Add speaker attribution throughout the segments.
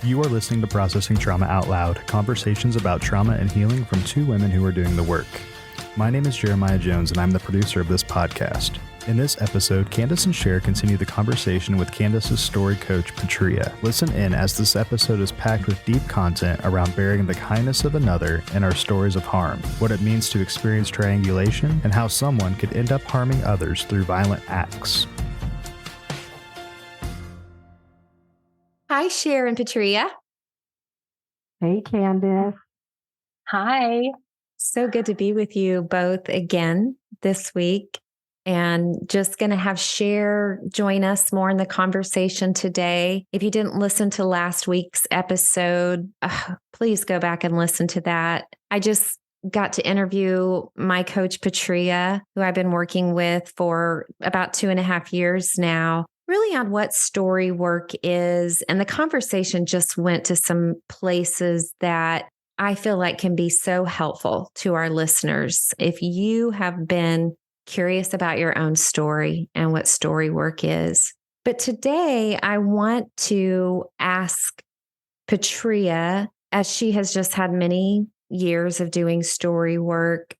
Speaker 1: You are listening to Processing Trauma Out Loud, conversations about trauma and healing from two women who are doing the work. My name is Jeremiah Jones, and I'm the producer of this podcast. In this episode, Candace and Cher continue the conversation with Candace's story coach, Patria. Listen in as this episode is packed with deep content around bearing the kindness of another and our stories of harm, what it means to experience triangulation, and how someone could end up harming others through violent acts.
Speaker 2: Hi, Cher and Patria.
Speaker 3: Hey, Candace.
Speaker 4: Hi.
Speaker 2: So good to be with you both again this week. And just going to have Cher join us more in the conversation today. If you didn't listen to last week's episode, please go back and listen to that. I just got to interview my coach, Patria, who I've been working with for about 2.5 years now, really on what story work is. And the conversation just went to some places that I feel like can be so helpful to our listeners. If you have been curious about your own story and what story work is. But today I want to ask Patria, as she has just had many years of doing story work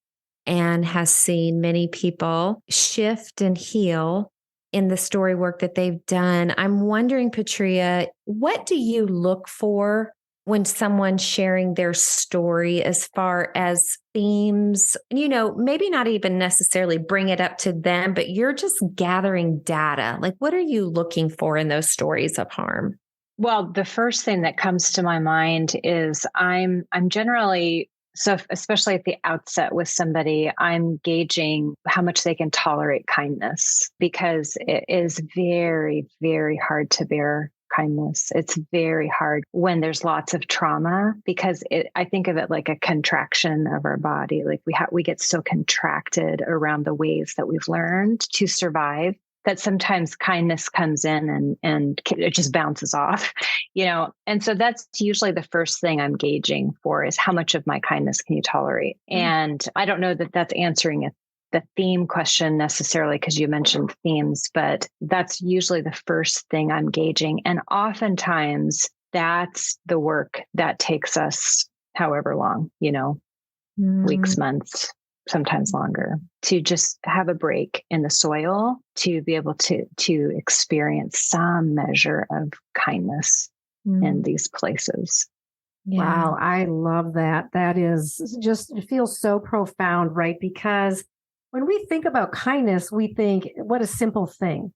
Speaker 2: and has seen many people shift and heal in the story work that they've done. I'm wondering, Patria, what do you look for when someone's sharing their story as far as themes, maybe not even necessarily bring it up to them, but you're just gathering data. Like, what are you looking for in those stories of harm?
Speaker 4: Well, the first thing that comes to my mind is I'm generally, so especially at the outset with somebody, I'm gauging how much they can tolerate kindness, because it is very, very hard to bear kindness. It's very hard when there's lots of trauma, because I think of it like a contraction of our body. Like we get so contracted around the ways that we've learned to survive that sometimes kindness comes in and it just bounces off, And so that's usually the first thing I'm gauging for, is how much of my kindness can you tolerate? And I don't know that that's answering the theme question necessarily, because you mentioned themes, but that's usually the first thing I'm gauging. And oftentimes that's the work that takes us however long, weeks, months, sometimes longer, to just have a break in the soil, to be able to experience some measure of kindness in these places.
Speaker 3: Yeah. Wow. I love that. That is just, it feels so profound, right? Because when we think about kindness, we think, what a simple thing.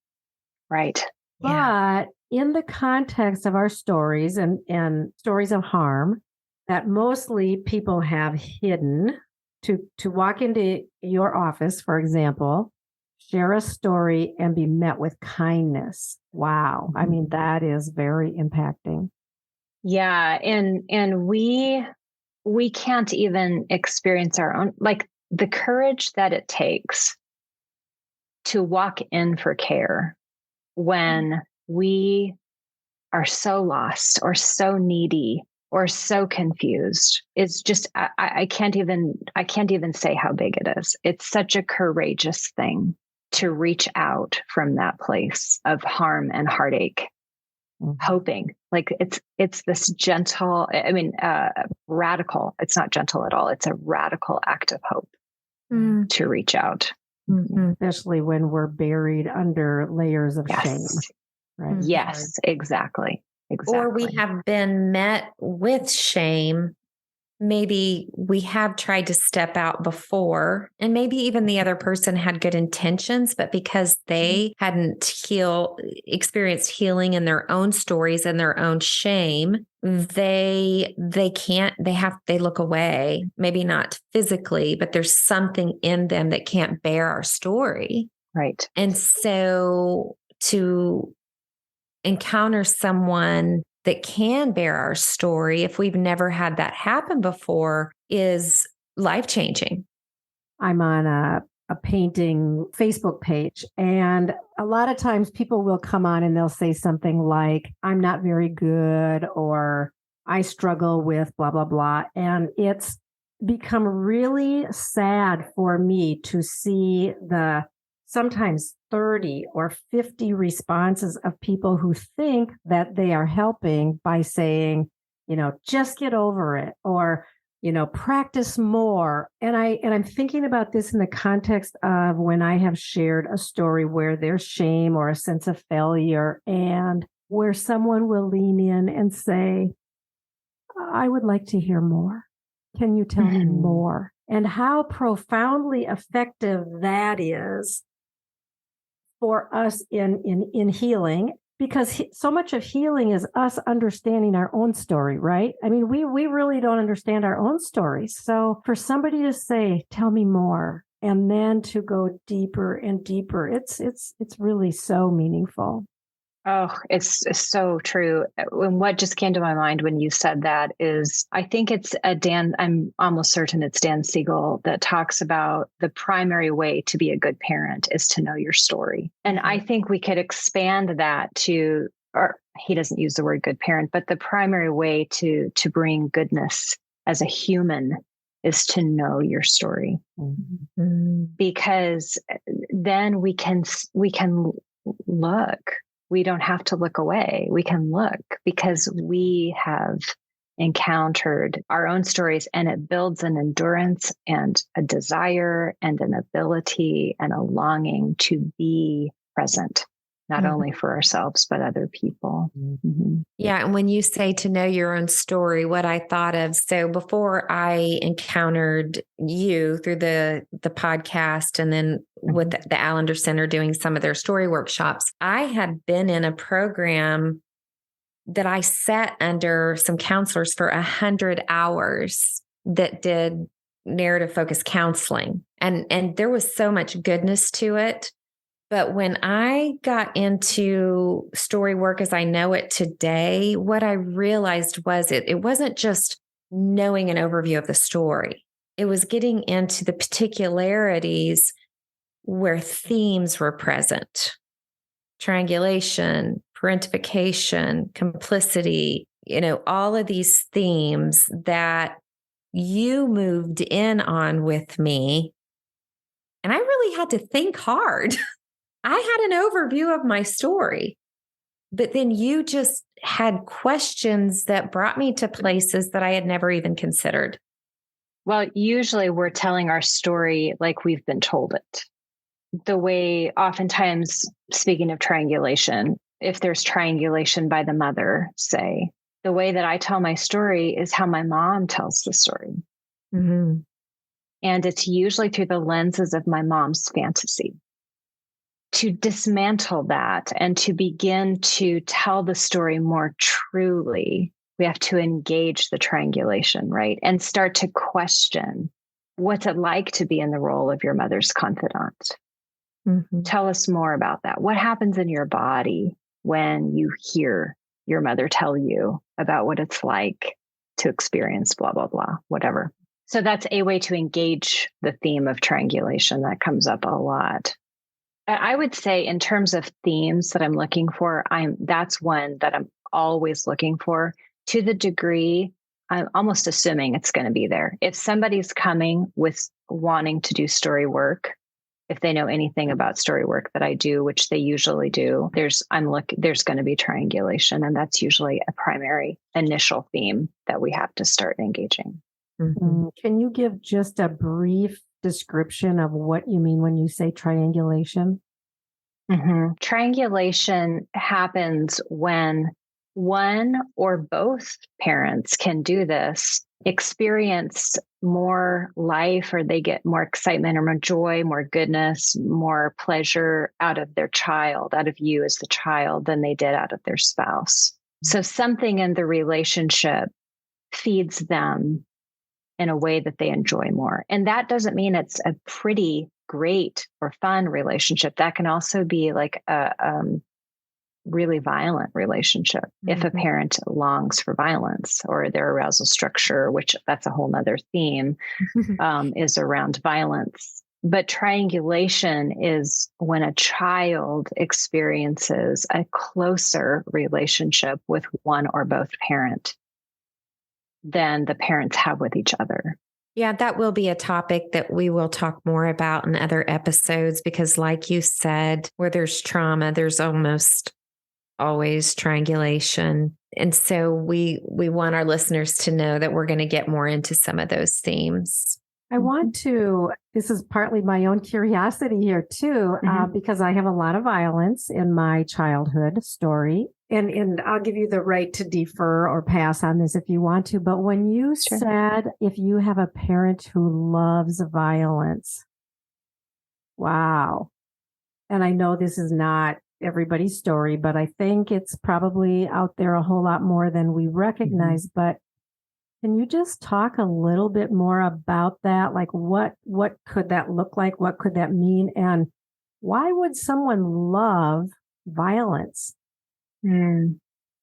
Speaker 4: Right.
Speaker 3: But in the context of our stories and stories of harm that mostly people have hidden, to walk into your office, for example, share a story and be met with kindness. Wow. I mean, that is very impacting.
Speaker 4: Yeah. And we can't even experience our own, like, the courage that it takes to walk in for care when we are so lost or so needy or so confused is just, I can't even say how big it is. It's such a courageous thing to reach out from that place of harm and heartache, hoping. Like it's this gentle, radical, it's not gentle at all. It's a radical act of hope to reach out.
Speaker 3: Especially when we're buried under layers of shame. Right?
Speaker 4: Yes, exactly.
Speaker 2: Or we have been met with shame. Maybe we have tried to step out before, and maybe even the other person had good intentions, but because they hadn't experienced healing in their own stories and their own shame, they look away, maybe not physically, but there's something in them that can't bear our story.
Speaker 4: Right.
Speaker 2: And so to encounter someone that can bear our story, if we've never had that happen before, is life-changing.
Speaker 3: I'm on a painting Facebook page, and a lot of times people will come on and they'll say something like, I'm not very good, or I struggle with blah, blah, blah. And it's become really sad for me to see the sometimes 30 or 50 responses of people who think that they are helping by saying, just get over it, or, practice more. And I'm thinking about this in the context of when I have shared a story where there's shame or a sense of failure, and where someone will lean in and say, I would like to hear more. Can you tell me more? And how profoundly effective that is for us in healing, because so much of healing is us understanding our own story, right? I mean, we really don't understand our own stories. So for somebody to say, tell me more, and then to go deeper and deeper, it's really so meaningful.
Speaker 4: Oh, it's so true. And what just came to my mind when you said that is, I think I'm almost certain it's Dan Siegel that talks about the primary way to be a good parent is to know your story. And I think we could expand that to, or he doesn't use the word good parent, but the primary way to bring goodness as a human is to know your story. Mm-hmm. Because then we can look. We don't have to look away. We can look because we have encountered our own stories, and it builds an endurance and a desire and an ability and a longing to be present, not only for ourselves, but other people. Mm-hmm.
Speaker 2: Yeah. And when you say to know your own story, what I thought of, so before I encountered you through the podcast, and then with the Allender Center doing some of their story workshops, I had been in a program that I sat under some counselors for 100 hours that did narrative focused counseling. And there was so much goodness to it. But when I got into story work as I know it today, what I realized was it wasn't just knowing an overview of the story. It was getting into the particularities where themes were present: triangulation, parentification, complicity, all of these themes that you moved in on with me. And I really had to think hard. I had an overview of my story, but then you just had questions that brought me to places that I had never even considered.
Speaker 4: Well, usually we're telling our story like we've been told it. The way, oftentimes, speaking of triangulation, if there's triangulation by the mother, say, the way that I tell my story is how my mom tells the story. Mm-hmm. And it's usually through the lenses of my mom's fantasy. To dismantle that and to begin to tell the story more truly, we have to engage the triangulation, right? And start to question, what's it like to be in the role of your mother's confidant? Mm-hmm. Tell us more about that. What happens in your body when you hear your mother tell you about what it's like to experience blah, blah, blah, whatever. So that's a way to engage the theme of triangulation that comes up a lot. I would say in terms of themes that I'm looking for, that's one that I'm always looking for. To the degree, I'm almost assuming it's going to be there. If somebody's coming with wanting to do story work, if they know anything about story work that I do, which they usually do, there's going to be triangulation, and that's usually a primary initial theme that we have to start engaging.
Speaker 3: Mm-hmm. Can you give just a brief description of what you mean when you say triangulation?
Speaker 4: Mm-hmm. Triangulation happens when one or both parents can do this, experience more life, or they get more excitement or more joy, more goodness, more pleasure out of their child, out of you as the child, than they did out of their spouse. So something in the relationship feeds them in a way that they enjoy more. And that doesn't mean it's a pretty, great, or fun relationship. That can also be like a really violent relationship. Mm-hmm. If a parent longs for violence, or their arousal structure, which that's a whole nother theme, is around violence. But triangulation is when a child experiences a closer relationship with one or both parent than the parents have with each other.
Speaker 2: Yeah, that will be a topic that we will talk more about in other episodes because, like you said, where there's trauma, there's almost always triangulation. And so we want our listeners to know that we're going to get more into some of those themes.
Speaker 3: I want to, this is partly my own curiosity here too, because I have a lot of violence in my childhood story. And I'll give you the right to defer or pass on this if you want to. But when you said if you have a parent who loves violence, wow. And I know this is not everybody's story, but I think it's probably out there a whole lot more than we recognize. But can you just talk a little bit more about that? Like what could that look like? What could that mean? And why would someone love violence?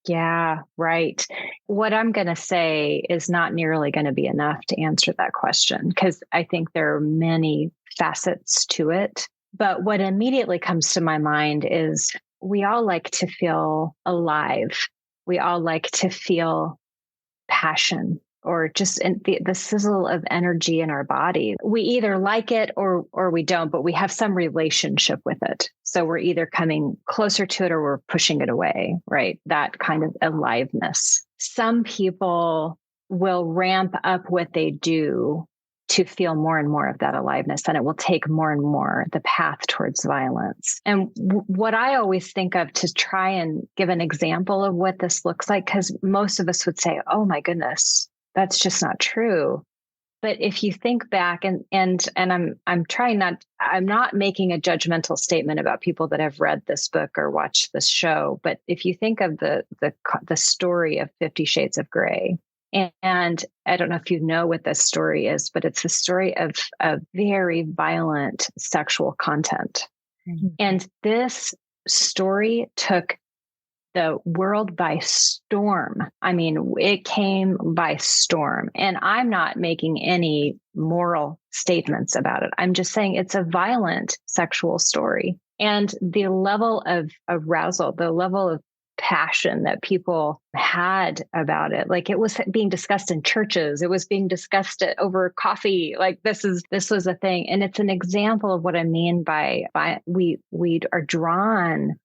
Speaker 4: Yeah, right. What I'm going to say is not nearly going to be enough to answer that question because I think there are many facets to it. But what immediately comes to my mind is we all like to feel alive. We all like to feel passion or just the sizzle of energy in our body. We either like it or we don't, but we have some relationship with it. So we're either coming closer to it or we're pushing it away, right? That kind of aliveness. Some people will ramp up what they do to feel more and more of that aliveness, and it will take more and more the path towards violence. And what I always think of to try and give an example of what this looks like, because most of us would say, oh my goodness, that's just not true. But if you think back and I'm not making a judgmental statement about people that have read this book or watched this show, but if you think of the story of 50 Shades of Grey, and I don't know if you know what this story is, but it's the story of very violent sexual content. And this story took the world by storm. I mean, it came by storm. And I'm not making any moral statements about it. I'm just saying it's a violent sexual story. And the level of arousal, the level of passion that people had about it, like it was being discussed in churches, it was being discussed over coffee, like this was a thing. And it's an example of what I mean by we are drawn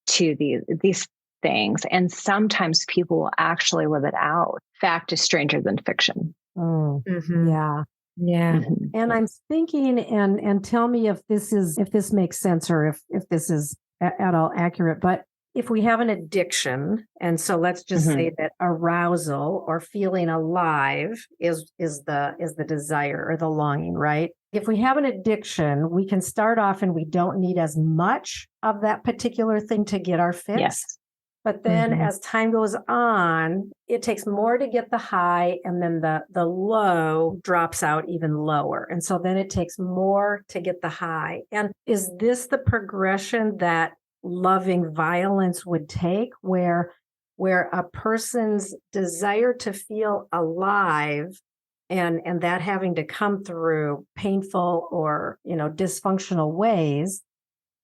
Speaker 4: to these things, and sometimes people will actually live it out. Fact is stranger than fiction.
Speaker 3: Yeah.
Speaker 2: Mm-hmm.
Speaker 3: And I'm thinking, and tell me if this makes sense or if this is at all accurate, but if we have an addiction, and so let's just say that arousal or feeling alive is the desire or the longing, right? If we have an addiction, we can start off and we don't need as much of that particular thing to get our fix.
Speaker 4: Yes.
Speaker 3: But then as time goes on, it takes more to get the high, and then the low drops out even lower. And so then it takes more to get the high. And is this the progression that loving violence would take, where a person's desire to feel alive and that having to come through painful or dysfunctional ways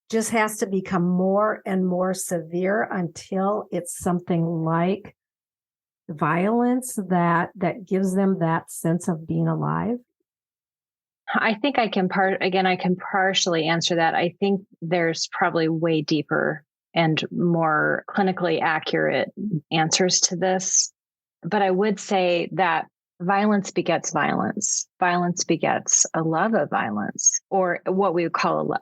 Speaker 3: just has to become more and more severe until it's something like violence that gives them that sense of being alive?
Speaker 4: I think I can partially answer that. I think there's probably way deeper and more clinically accurate answers to this. But I would say that violence begets violence. Violence begets a love of violence, or what we would call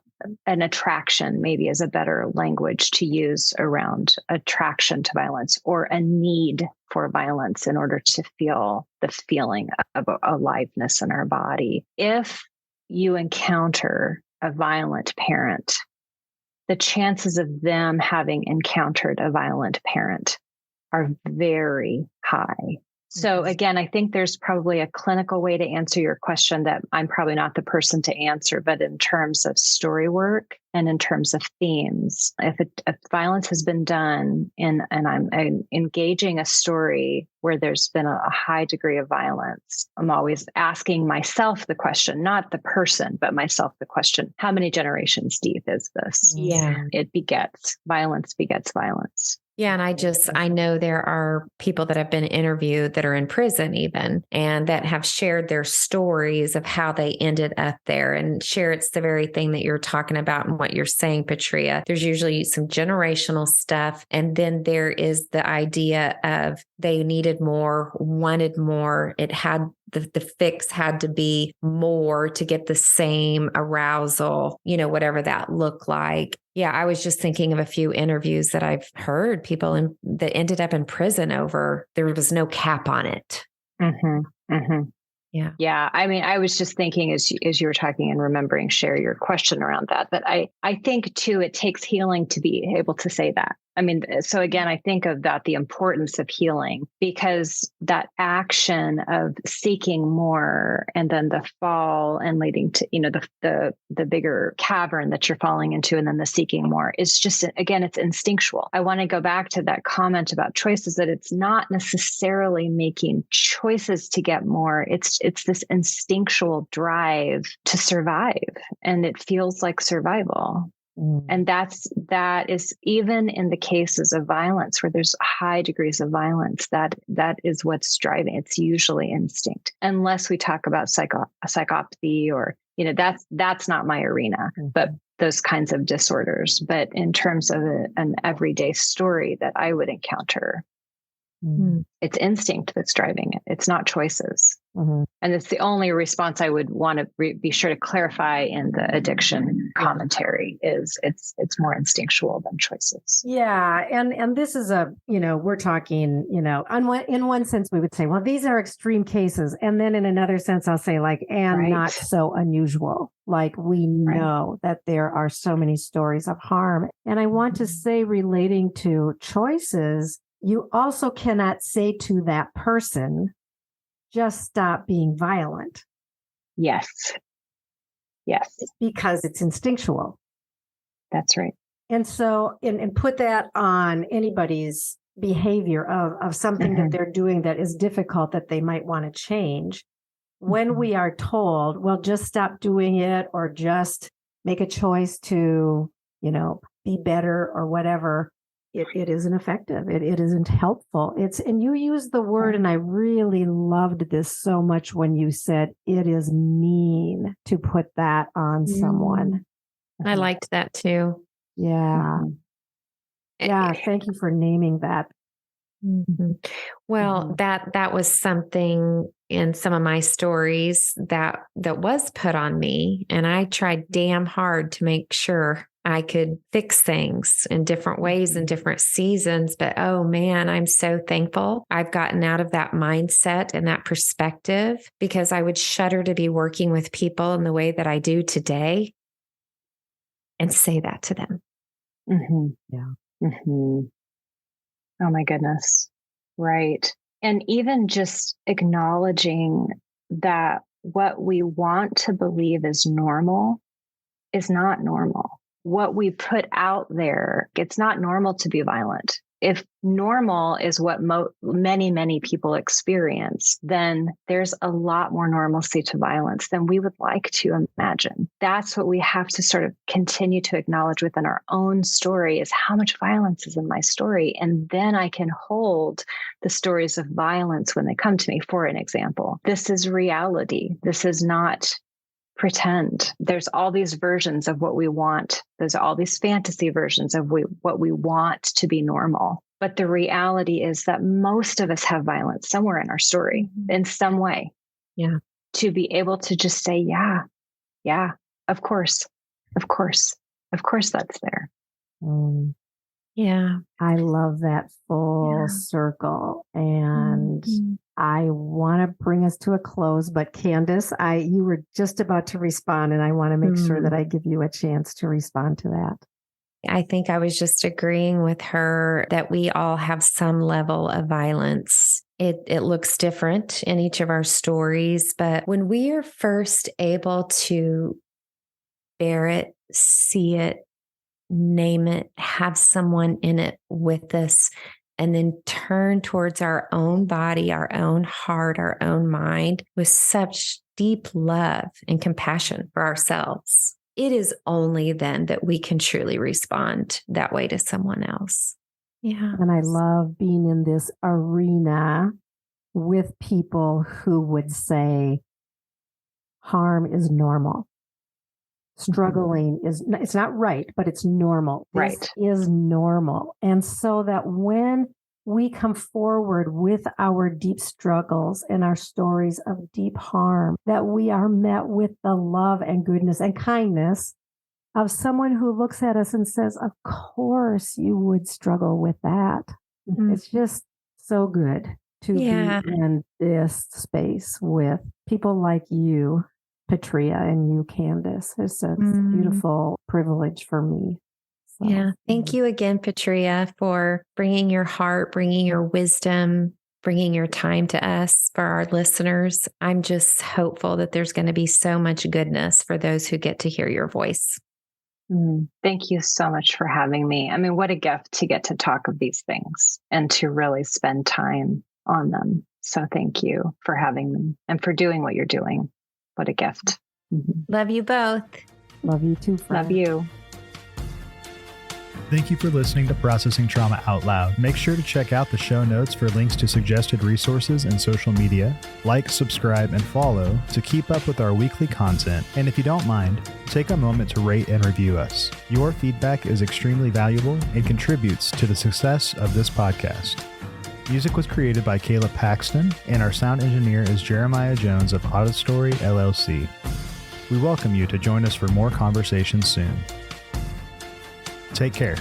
Speaker 4: an attraction, maybe is a better language to use around attraction to violence, or a need for violence in order to feel the feeling of aliveness in our body. If you encounter a violent parent, the chances of them having encountered a violent parent are very high. So again, I think there's probably a clinical way to answer your question that I'm probably not the person to answer, but in terms of story work and in terms of themes, if violence has been done and I'm engaging a story where there's been a high degree of violence, I'm always asking myself the question, not the person, but myself the question, how many generations deep is this?
Speaker 2: Yeah.
Speaker 4: Violence begets violence.
Speaker 2: Yeah. And I know there are people that have been interviewed that are in prison even, and that have shared their stories of how they ended up there. And share, it's the very thing that you're talking about and what you're saying, Patria. There's usually some generational stuff. And then there is the idea of they needed more, wanted more. It had the fix had to be more to get the same arousal, whatever that looked like. Yeah, I was just thinking of a few interviews that I've heard people that ended up in prison over, there was no cap on it.
Speaker 4: Mm-hmm, mm-hmm.
Speaker 2: Yeah.
Speaker 4: Yeah. I mean, I was just thinking as you were talking and remembering, share your question around that I think too, it takes healing to be able to say that. I mean, so again, I think of that, the importance of healing, because that action of seeking more and then the fall and leading to, the bigger cavern that you're falling into, and then the seeking more is just, again, it's instinctual. I want to go back to that comment about choices, that it's not necessarily making choices to get more. It's this instinctual drive to survive, and it feels like survival. And that is even in the cases of violence where there's high degrees of violence, that is what's driving. It's usually instinct, unless we talk about psychopathy or, that's not my arena, but those kinds of disorders. But in terms of an everyday story that I would encounter, it's instinct that's driving it. It's not choices. Mm-hmm. And it's the only response I would want to be sure to clarify in the addiction commentary is it's more instinctual than choices.
Speaker 3: Yeah. And this is we're talking, in one sense, we would say, well, these are extreme cases. And then in another sense, I'll say not so unusual. Like we know that there are so many stories of harm. And I want to say, relating to choices, you also cannot say to that person, just stop being violent.
Speaker 4: Yes.
Speaker 3: Because it's instinctual.
Speaker 4: That's right.
Speaker 3: And so, and put that on anybody's behavior of something that they're doing that is difficult, that they might want to change. When we are told, well, just stop doing it, or just make a choice to, be better or whatever, it isn't effective. It isn't helpful. And you used the word, and I really loved this so much when you said it is mean to put that on someone.
Speaker 2: I liked that too.
Speaker 3: Yeah. Yeah. Thank you for naming that.
Speaker 2: Mm-hmm. Well, that was something in some of my stories that was put on me, and I tried damn hard to make sure I could fix things in different ways in different seasons. But oh man, I'm so thankful I've gotten out of that mindset and that perspective, because I would shudder to be working with people in the way that I do today and say that to them.
Speaker 4: Mm-hmm. Yeah. Mm-hmm. Oh my goodness. Right. And even just acknowledging that what we want to believe is normal is not normal. What we put out there, it's not normal to be violent. If normal is what many, many people experience, then there's a lot more normalcy to violence than we would like to imagine. That's what we have to sort of continue to acknowledge within our own story, is how much violence is in my story. And then I can hold the stories of violence when they come to me. For an example, this is reality. This is not pretend. There's all these versions of what we want. There's all these fantasy versions of what we want to be normal. But the reality is that most of us have violence somewhere in our story, in some way.
Speaker 2: Yeah.
Speaker 4: To be able to just say, yeah, of course that's there.
Speaker 2: Yeah.
Speaker 3: I love that full circle. And I want to bring us to a close, but Candace, you were just about to respond, and I want to make sure that I give you a chance to respond to that.
Speaker 2: I think I was just agreeing with her that we all have some level of violence. It looks different in each of our stories, but when we are first able to bear it, see it, name it, have someone in it with us, and then turn towards our own body, our own heart, our own mind with such deep love and compassion for ourselves, it is only then that we can truly respond that way to someone else. Yeah.
Speaker 3: And I love being in this arena with people who would say harm is normal. Struggling it's not right, but it's normal.
Speaker 4: Right.
Speaker 3: This is normal. And so that when we come forward with our deep struggles and our stories of deep harm, that we are met with the love and goodness and kindness of someone who looks at us and says, of course you would struggle with that.
Speaker 2: Mm.
Speaker 3: It's just so good to be in this space with people like you, Patria, and you, Candace. It's a beautiful privilege for me. So,
Speaker 2: yeah. Thank you again, Patria, for bringing your heart, bringing your wisdom, bringing your time to us for our listeners. I'm just hopeful that there's going to be so much goodness for those who get to hear your voice.
Speaker 4: Thank you so much for having me. I mean, what a gift to get to talk of these things and to really spend time on them. So thank you for having me and for doing what you're doing. What a gift.
Speaker 2: Love you both.
Speaker 3: Love you too, friend.
Speaker 4: Love you.
Speaker 1: Thank you for listening to Processing Trauma Out Loud. Make sure to check out the show notes for links to suggested resources and social media. Like, subscribe, and follow to keep up with our weekly content. And if you don't mind, take a moment to rate and review us. Your feedback is extremely valuable and contributes to the success of this podcast. Music was created by Caleb Paxton, and our sound engineer is Jeremiah Jones of Auditory LLC. We welcome you to join us for more conversations soon. Take care.